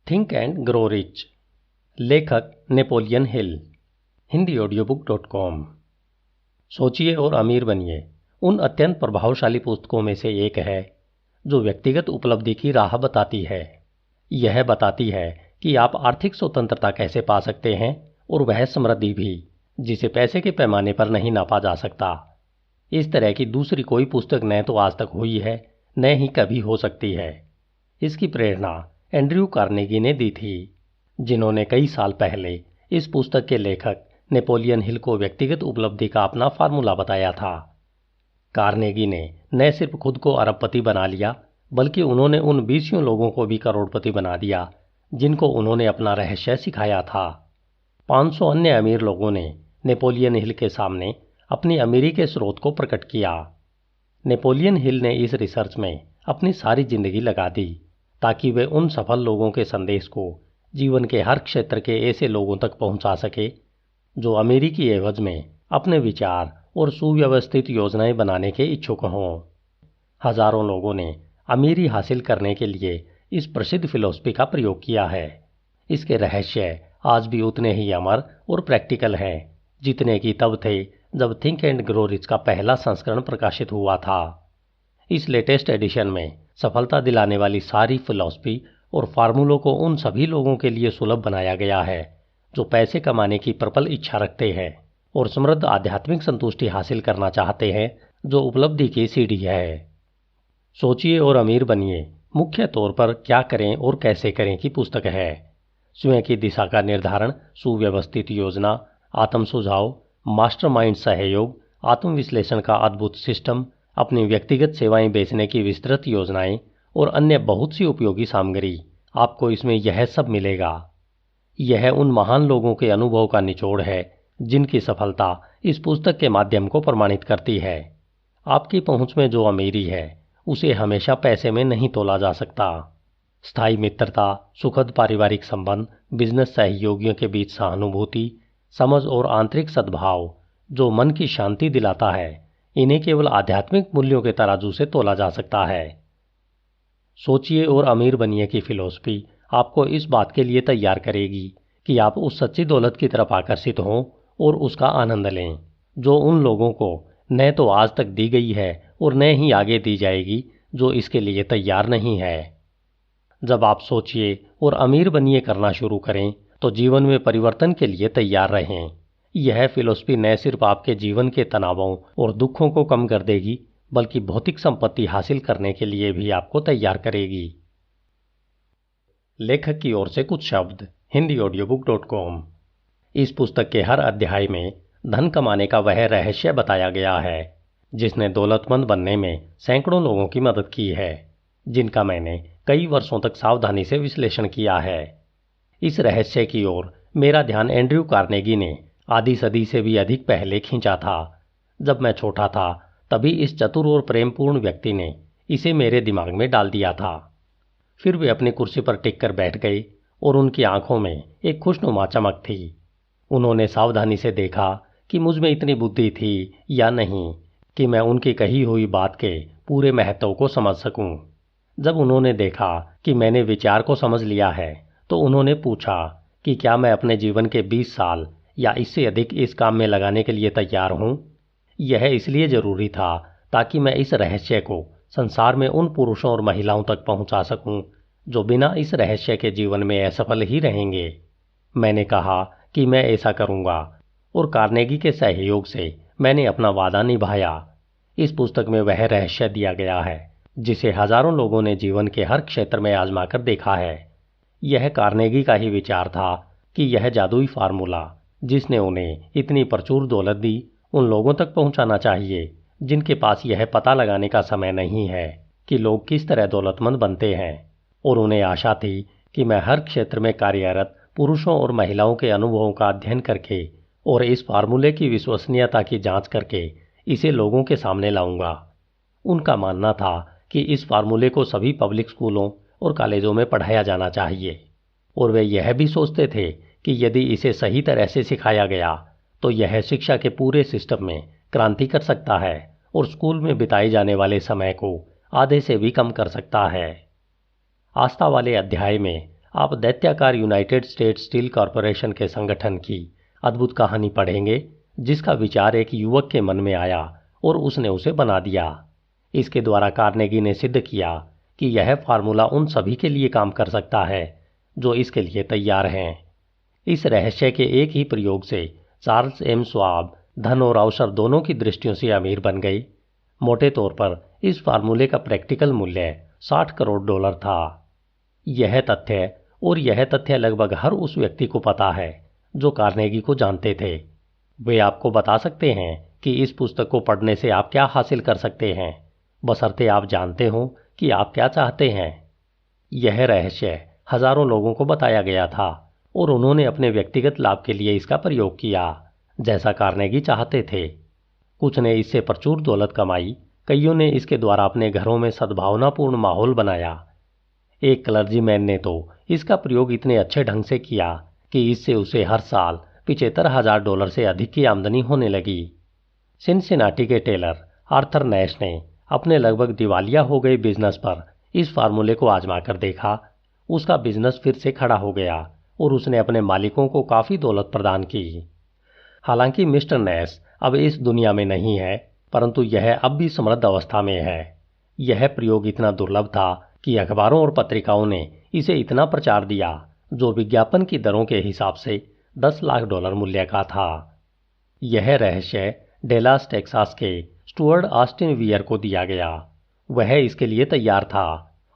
Think and grow rich. लेखक Napoleon Hill. Hindi ऑडियोबुक.com। सोचिए और अमीर बनिए उन अत्यंत प्रभावशाली पुस्तकों में से एक है जो व्यक्तिगत उपलब्धि की राह बताती है। यह बताती है कि आप आर्थिक स्वतंत्रता कैसे पा सकते हैं, और वह समृद्धि भी जिसे पैसे के पैमाने पर नहीं नापा जा सकता। इस तरह की दूसरी कोई पुस्तक न तो आज तक हुई है, न ही कभी हो सकती है। इसकी प्रेरणा एंड्रयू कार्नेगी ने दी थी, जिन्होंने कई साल पहले इस पुस्तक के लेखक नेपोलियन हिल को व्यक्तिगत उपलब्धि का अपना फार्मूला बताया था। कार्नेगी ने न सिर्फ खुद को अरबपति बना लिया, बल्कि उन्होंने उन 20 लोगों को भी करोड़पति बना दिया जिनको उन्होंने अपना रहस्य सिखाया था। 500 अन्य अमीर लोगों ने नेपोलियन हिल के सामने अपनी अमीरी के स्रोत को प्रकट किया। नेपोलियन हिल ने इस रिसर्च में अपनी सारी जिंदगी लगा दी ताकि वे उन सफल लोगों के संदेश को जीवन के हर क्षेत्र के ऐसे लोगों तक पहुंचा सके जो अमीरी की एवज में अपने विचार और सुव्यवस्थित योजनाएं बनाने के इच्छुक हों। हजारों लोगों ने अमीरी हासिल करने के लिए इस प्रसिद्ध फिलॉसफी का प्रयोग किया है। इसके रहस्य आज भी उतने ही अमर और प्रैक्टिकल हैं जितने कि तब थे जब थिंक एंड ग्रो रिच का पहला संस्करण प्रकाशित हुआ था। इस लेटेस्ट एडिशन में सफलता दिलाने वाली सारी फिलॉसफी और फार्मूलों को उन सभी लोगों के लिए सुलभ बनाया गया है जो पैसे कमाने की प्रबल इच्छा रखते हैं और समृद्ध आध्यात्मिक संतुष्टि हासिल करना चाहते हैं, जो उपलब्धि की सीढ़ी है। सोचिए और अमीर बनिए मुख्य तौर पर क्या करें और कैसे करें की पुस्तक है। स्वयं की दिशा का निर्धारण, सुव्यवस्थित योजना, आत्म सुझाव, मास्टरमाइंड सहयोग, आत्मविश्लेषण का अद्भुत सिस्टम, अपनी व्यक्तिगत सेवाएं बेचने की विस्तृत योजनाएं और अन्य बहुत सी उपयोगी सामग्री, आपको इसमें यह सब मिलेगा। यह उन महान लोगों के अनुभव का निचोड़ है जिनकी सफलता इस पुस्तक के माध्यम को प्रमाणित करती है। आपकी पहुंच में जो अमीरी है उसे हमेशा पैसे में नहीं तोला जा सकता। स्थायी मित्रता, सुखद पारिवारिक संबंध, बिजनेस सहयोगियों के बीच सहानुभूति, समझ और आंतरिक सद्भाव जो मन की शांति दिलाता है, इन्हें केवल आध्यात्मिक मूल्यों के तराजू से तोला जा सकता है। सोचिए और अमीर बनिए की फिलॉसफी आपको इस बात के लिए तैयार करेगी कि आप उस सच्ची दौलत की तरफ आकर्षित हों और उसका आनंद लें जो उन लोगों को न तो आज तक दी गई है और न ही आगे दी जाएगी जो इसके लिए तैयार नहीं है। जब आप सोचिए और अमीर बनिए करना शुरू करें तो जीवन में परिवर्तन के लिए तैयार रहें। यह फिलॉसफी न सिर्फ आपके जीवन के तनावों और दुखों को कम कर देगी, बल्कि भौतिक संपत्ति हासिल करने के लिए भी आपको तैयार करेगी। लेखक की ओर से कुछ शब्द। हिंदी ऑडियोबुक.com। इस पुस्तक के हर अध्याय में धन कमाने का वह रहस्य बताया गया है जिसने दौलतमंद बनने में सैकड़ों लोगों की मदद की है, जिनका मैंने कई वर्षों तक सावधानी से विश्लेषण किया है। इस रहस्य की ओर मेरा ध्यान एंड्रयू कार्नेगी ने आधी सदी से भी अधिक पहले खींचा था। जब मैं छोटा था तभी इस चतुर और प्रेमपूर्ण व्यक्ति ने इसे मेरे दिमाग में डाल दिया था। फिर वे अपनी कुर्सी पर टिक कर बैठ गए और उनकी आंखों में एक खुशनुमा चमक थी। उन्होंने सावधानी से देखा कि मुझ में इतनी बुद्धि थी या नहीं कि मैं उनकी कही हुई बात के पूरे महत्व को समझ सकूं। जब उन्होंने देखा कि मैंने विचार को समझ लिया है तो उन्होंने पूछा कि क्या मैं अपने जीवन के 20 साल या इससे अधिक इस काम में लगाने के लिए तैयार हूं। यह इसलिए जरूरी था ताकि मैं इस रहस्य को संसार में उन पुरुषों और महिलाओं तक पहुंचा सकूं जो बिना इस रहस्य के जीवन में असफल ही रहेंगे। मैंने कहा कि मैं ऐसा करूंगा और कार्नेगी के सहयोग से मैंने अपना वादा निभाया। इस पुस्तक में वह रहस्य दिया गया है जिसे हजारों लोगों ने जीवन के हर क्षेत्र में आजमा कर देखा है। यह कार्नेगी का ही विचार था कि यह जादुई फार्मूला जिसने उन्हें इतनी प्रचुर दौलत दी उन लोगों तक पहुंचाना चाहिए जिनके पास यह पता लगाने का समय नहीं है कि लोग किस तरह दौलतमंद बनते हैं। और उन्हें आशा थी कि मैं हर क्षेत्र में कार्यरत पुरुषों और महिलाओं के अनुभवों का अध्ययन करके और इस फार्मूले की विश्वसनीयता की जांच करके इसे लोगों के सामने लाऊंगा। उनका मानना था कि इस फार्मूले को सभी पब्लिक स्कूलों और कॉलेजों में पढ़ाया जाना चाहिए, और वे यह भी सोचते थे कि यदि इसे सही तरह से सिखाया गया तो यह शिक्षा के पूरे सिस्टम में क्रांति कर सकता है और स्कूल में बिताए जाने वाले समय को आधे से भी कम कर सकता है। आस्था वाले अध्याय में आप दैत्याकार यूनाइटेड स्टेट्स स्टील कॉरपोरेशन के संगठन की अद्भुत कहानी पढ़ेंगे, जिसका विचार एक युवक के मन में आया और उसने उसे बना दिया। इसके द्वारा कार्नेगी ने सिद्ध किया कि यह फार्मूला उन सभी के लिए काम कर सकता है जो इसके लिए तैयार हैं। इस रहस्य के एक ही प्रयोग से चार्ल्स एम श्वाब धन और अवसर दोनों की दृष्टियों से अमीर बन गए। मोटे तौर पर इस फार्मूले का प्रैक्टिकल मूल्य $60 करोड़ था। यह तथ्य लगभग हर उस व्यक्ति को पता है जो कार्नेगी को जानते थे। वे आपको बता सकते हैं कि इस पुस्तक को पढ़ने से आप क्या हासिल कर सकते हैं, बशर्ते आप जानते हो कि आप क्या चाहते हैं। यह रहस्य हजारों लोगों को बताया गया था और उन्होंने अपने व्यक्तिगत लाभ के लिए इसका प्रयोग किया, जैसा कार्नेगी चाहते थे। कुछ ने इससे प्रचुर दौलत कमाई, कईयों ने इसके द्वारा अपने घरों में सद्भावनापूर्ण माहौल बनाया। एक क्लर्जीमैन ने तो इसका प्रयोग इतने अच्छे ढंग से किया कि इससे उसे हर साल $75,000 से अधिक की आमदनी होने लगी। सिनसिनाटी के टेलर आर्थर नैश ने अपने लगभग दिवालिया हो गए बिजनेस पर इस फार्मूले को आजमा कर देखा। उसका बिजनेस फिर से खड़ा हो गया और उसने अपने मालिकों को काफ़ी दौलत प्रदान की। हालांकि मिस्टर नैश अब इस दुनिया में नहीं है, परंतु यह अब भी समृद्ध अवस्था में है। यह प्रयोग इतना दुर्लभ था कि अखबारों और पत्रिकाओं ने इसे इतना प्रचार दिया, जो विज्ञापन की दरों के हिसाब से $10 लाख मूल्य का था। यह रहस्य डेलास टेक्सास के स्टुअर्ट ऑस्टिन वियर को दिया गया। वह इसके लिए तैयार था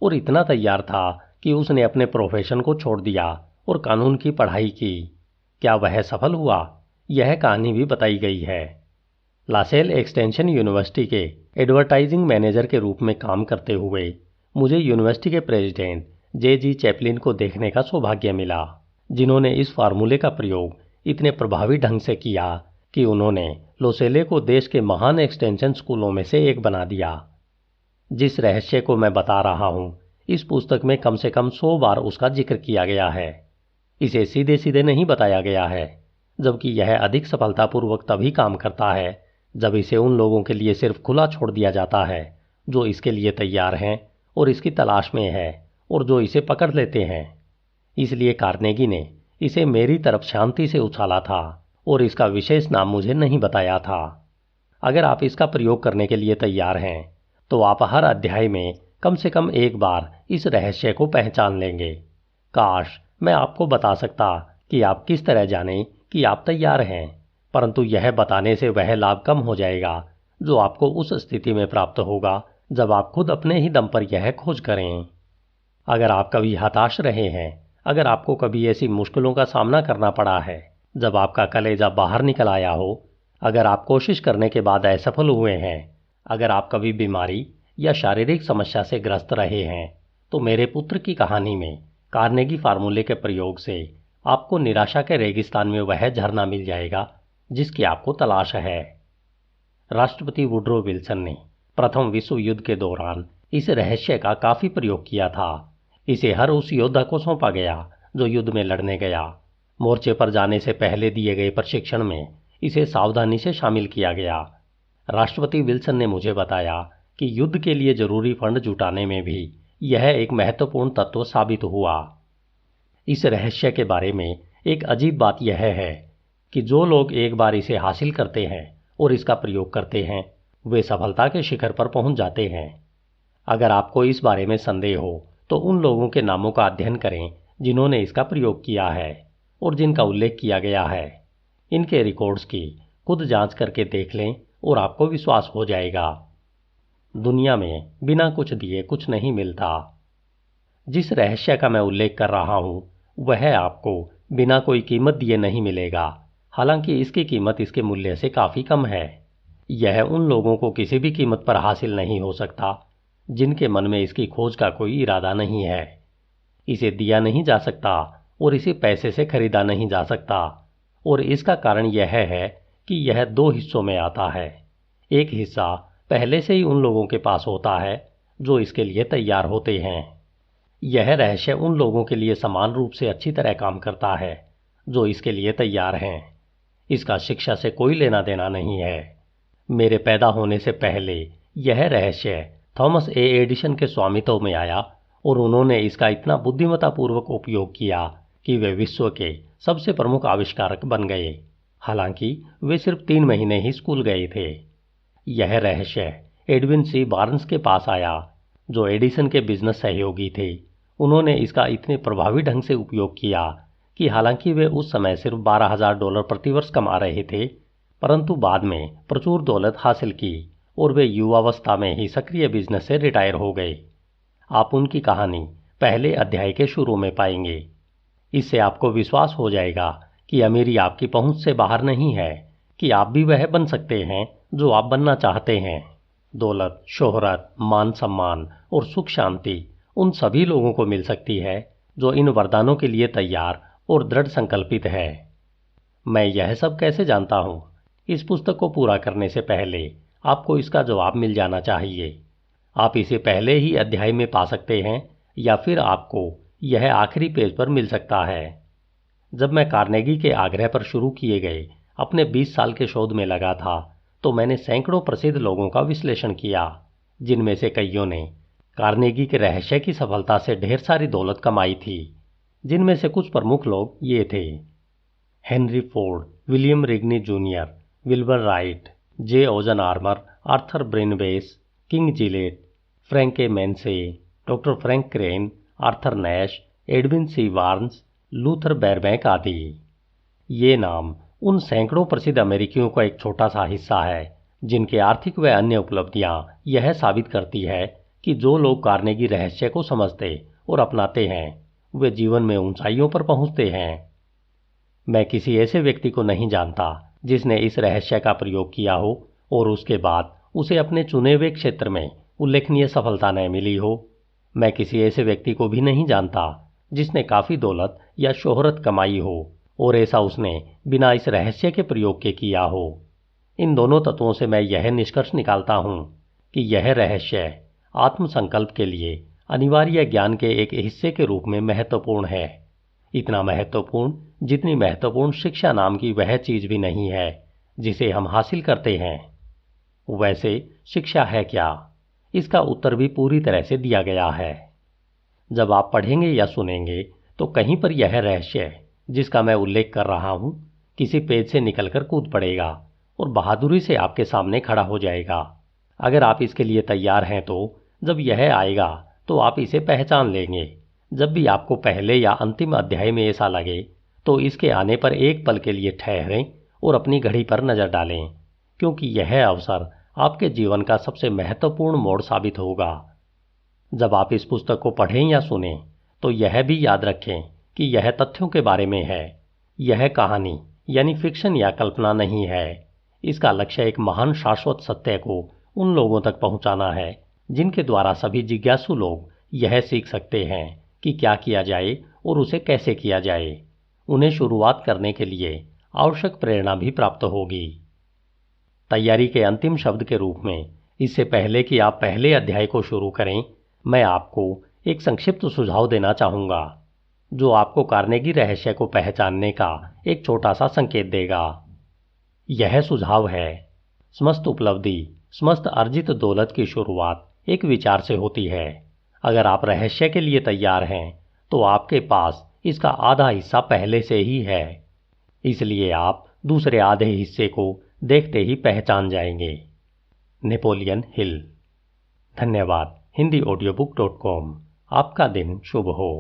और इतना तैयार था कि उसने अपने प्रोफेशन को छोड़ दिया और कानून की पढ़ाई की। क्या वह सफल हुआ? यह कहानी भी बताई गई है। लासेल एक्सटेंशन यूनिवर्सिटी के एडवर्टाइजिंग मैनेजर के रूप में काम करते हुए मुझे यूनिवर्सिटी के प्रेसिडेंट J.G. चैपलिन को देखने का सौभाग्य मिला, जिन्होंने इस फार्मूले का प्रयोग इतने प्रभावी ढंग से किया कि उन्होंने लोसेले को देश के महान एक्सटेंशन स्कूलों में से एक बना दिया। जिस रहस्य को मैं बता रहा हूँ, इस पुस्तक में कम से कम 100 बार उसका जिक्र किया गया है। इसे सीधे सीधे नहीं बताया गया है, जबकि यह अधिक सफलतापूर्वक तभी काम करता है जब इसे उन लोगों के लिए सिर्फ खुला छोड़ दिया जाता है जो इसके लिए तैयार हैं और इसकी तलाश में है और जो इसे पकड़ लेते हैं। इसलिए कार्नेगी ने इसे मेरी तरफ शांति से उछाला था और इसका विशेष नाम मुझे नहीं बताया था। अगर आप इसका प्रयोग करने के लिए तैयार हैं तो आप हर अध्याय में कम से कम एक बार इस रहस्य को पहचान लेंगे। काश मैं आपको बता सकता कि आप किस तरह जानें कि आप तैयार हैं, परंतु यह बताने से वह लाभ कम हो जाएगा जो आपको उस स्थिति में प्राप्त होगा जब आप खुद अपने ही दम पर यह खोज करें। अगर आप कभी हताश रहे हैं, अगर आपको कभी ऐसी मुश्किलों का सामना करना पड़ा है जब आपका कलेजा बाहर निकल आया हो, अगर आप कोशिश करने के बाद असफल हुए हैं, अगर आप कभी बीमारी या शारीरिक समस्या से ग्रस्त रहे हैं, तो मेरे पुत्र की कहानी में कार्नेगी फार्मूले के प्रयोग से आपको निराशा के रेगिस्तान में वह झरना मिल जाएगा जिसकी आपको तलाश है। राष्ट्रपति वुड्रो विल्सन ने प्रथम विश्व युद्ध के दौरान इस रहस्य का काफी प्रयोग किया था। इसे हर उस योद्धा को सौंपा गया जो युद्ध में लड़ने गया। मोर्चे पर जाने से पहले दिए गए प्रशिक्षण में इसे सावधानी से शामिल किया गया। राष्ट्रपति विल्सन ने मुझे बताया कि युद्ध के लिए जरूरी फंड जुटाने में भी यह एक महत्वपूर्ण तत्व साबित हुआ। इस रहस्य के बारे में एक अजीब बात यह है कि जो लोग एक बार इसे हासिल करते हैं और इसका प्रयोग करते हैं, वे सफलता के शिखर पर पहुंच जाते हैं। अगर आपको इस बारे में संदेह हो तो उन लोगों के नामों का अध्ययन करें जिन्होंने इसका प्रयोग किया है और जिनका उल्लेख किया गया है। इनके रिकॉर्ड्स की खुद जांच करके देख लें और आपको विश्वास हो जाएगा। दुनिया में बिना कुछ दिए कुछ नहीं मिलता। जिस रहस्य का मैं उल्लेख कर रहा हूं, वह आपको बिना कोई कीमत दिए नहीं मिलेगा। हालांकि इसकी कीमत इसके मूल्य से काफ़ी कम है। यह उन लोगों को किसी भी कीमत पर हासिल नहीं हो सकता जिनके मन में इसकी खोज का कोई इरादा नहीं है। इसे दिया नहीं जा सकता और इसे पैसे से खरीदा नहीं जा सकता, और इसका कारण यह है कि यह 2 हिस्सों में आता है। एक हिस्सा पहले से ही उन लोगों के पास होता है जो इसके लिए तैयार होते हैं। यह रहस्य उन लोगों के लिए समान रूप से अच्छी तरह काम करता है जो इसके लिए तैयार हैं। इसका शिक्षा से कोई लेना देना नहीं है। मेरे पैदा होने से पहले यह रहस्य थॉमस ए एडिसन के स्वामित्व में आया और उन्होंने इसका इतना बुद्धिमत्तापूर्वक उपयोग किया कि वे विश्व के सबसे प्रमुख आविष्कारक बन गए। हालांकि वे सिर्फ 3 महीने ही स्कूल गए थे। यह रहस्य एडविन सी बार्न्स के पास आया, जो एडिसन के बिजनेस सहयोगी थे। उन्होंने इसका इतने प्रभावी ढंग से उपयोग किया कि हालांकि वे उस समय सिर्फ $12,000 प्रति वर्ष कमा रहे थे, परंतु बाद में प्रचुर दौलत हासिल की और वे युवावस्था में ही सक्रिय बिजनेस से रिटायर हो गए। आप उनकी कहानी पहले अध्याय के शुरू में पाएंगे। इससे आपको विश्वास हो जाएगा कि अमीरी आपकी पहुंच से बाहर नहीं है, कि आप भी वह बन सकते हैं जो आप बनना चाहते हैं। दौलत, शोहरत, मान सम्मान और सुख शांति उन सभी लोगों को मिल सकती है जो इन वरदानों के लिए तैयार और दृढ़ संकल्पित है। मैं यह सब कैसे जानता हूँ? इस पुस्तक को पूरा करने से पहले आपको इसका जवाब मिल जाना चाहिए। आप इसे पहले ही अध्याय में पा सकते हैं या फिर आपको यह आखिरी पेज पर मिल सकता है। जब मैं कार्नेगी के आग्रह पर शुरू किए गए अपने 20 साल के शोध में लगा था, तो मैंने सैकड़ों प्रसिद्ध लोगों का विश्लेषण किया, जिनमें से कईयों ने कार्नेगी के रहस्य की सफलता से ढेर सारी दौलत कमाई थी। जिनमें से कुछ प्रमुख लोग ये थे: Henry Ford, William Rigney junior, Wilbur Wright, J ओजन आर्मर, आर्थर ब्रेनवेस, King Gillette, Frank A Munsey, doctor Frank Crane, Arthur Nash, Edwin C Barnes, Luther Burbank आदि। ये नाम उन सैकड़ों प्रसिद्ध अमेरिकियों का एक छोटा सा हिस्सा है जिनके आर्थिक व अन्य उपलब्धियां यह साबित करती है कि जो लोग कार्नेगी रहस्य को समझते और अपनाते हैं, वे जीवन में ऊंचाइयों पर पहुंचते हैं। मैं किसी ऐसे व्यक्ति को नहीं जानता जिसने इस रहस्य का प्रयोग किया हो और उसके बाद उसे अपने चुने हुए क्षेत्र में उल्लेखनीय सफलता न मिली हो। मैं किसी ऐसे व्यक्ति को भी नहीं जानता जिसने काफ़ी दौलत या शोहरत कमाई हो और ऐसा उसने बिना इस रहस्य के प्रयोग के किया हो। इन दोनों तत्वों से मैं यह निष्कर्ष निकालता हूँ कि यह रहस्य आत्मसंकल्प के लिए अनिवार्य ज्ञान के एक हिस्से के रूप में महत्वपूर्ण है। इतना महत्वपूर्ण जितनी महत्वपूर्ण शिक्षा नाम की वह चीज़ भी नहीं है जिसे हम हासिल करते हैं। वैसे शिक्षा है क्या? इसका उत्तर भी पूरी तरह से दिया गया है। जब आप पढ़ेंगे या सुनेंगे तो कहीं पर यह रहस्य जिसका मैं उल्लेख कर रहा हूँ किसी पेज से निकलकर कूद पड़ेगा और बहादुरी से आपके सामने खड़ा हो जाएगा। अगर आप इसके लिए तैयार हैं तो जब यह आएगा तो आप इसे पहचान लेंगे। जब भी आपको पहले या अंतिम अध्याय में ऐसा लगे तो इसके आने पर एक पल के लिए ठहरें और अपनी घड़ी पर नज़र डालें, क्योंकि यह अवसर आपके जीवन का सबसे महत्वपूर्ण मोड़ साबित होगा। जब आप इस पुस्तक को पढ़ें या सुनें तो यह भी याद रखें कि यह तथ्यों के बारे में है। यह कहानी यानी फिक्शन या कल्पना नहीं है। इसका लक्ष्य एक महान शाश्वत सत्य को उन लोगों तक पहुंचाना है जिनके द्वारा सभी जिज्ञासु लोग यह सीख सकते हैं कि क्या किया जाए और उसे कैसे किया जाए। उन्हें शुरुआत करने के लिए आवश्यक प्रेरणा भी प्राप्त होगी। तैयारी के अंतिम शब्द के रूप में, इससे पहले कि आप पहले अध्याय को शुरू करें, मैं आपको एक संक्षिप्त सुझाव देना चाहूँगा जो आपको कार्नेगी रहस्य को पहचानने का एक छोटा सा संकेत देगा। यह सुझाव है: समस्त उपलब्धि, समस्त अर्जित दौलत की शुरुआत एक विचार से होती है। अगर आप रहस्य के लिए तैयार हैं तो आपके पास इसका आधा हिस्सा पहले से ही है, इसलिए आप दूसरे आधे हिस्से को देखते ही पहचान जाएंगे। Napoleon Hill. धन्यवाद। HindiAudiobook.com। आपका दिन शुभ हो।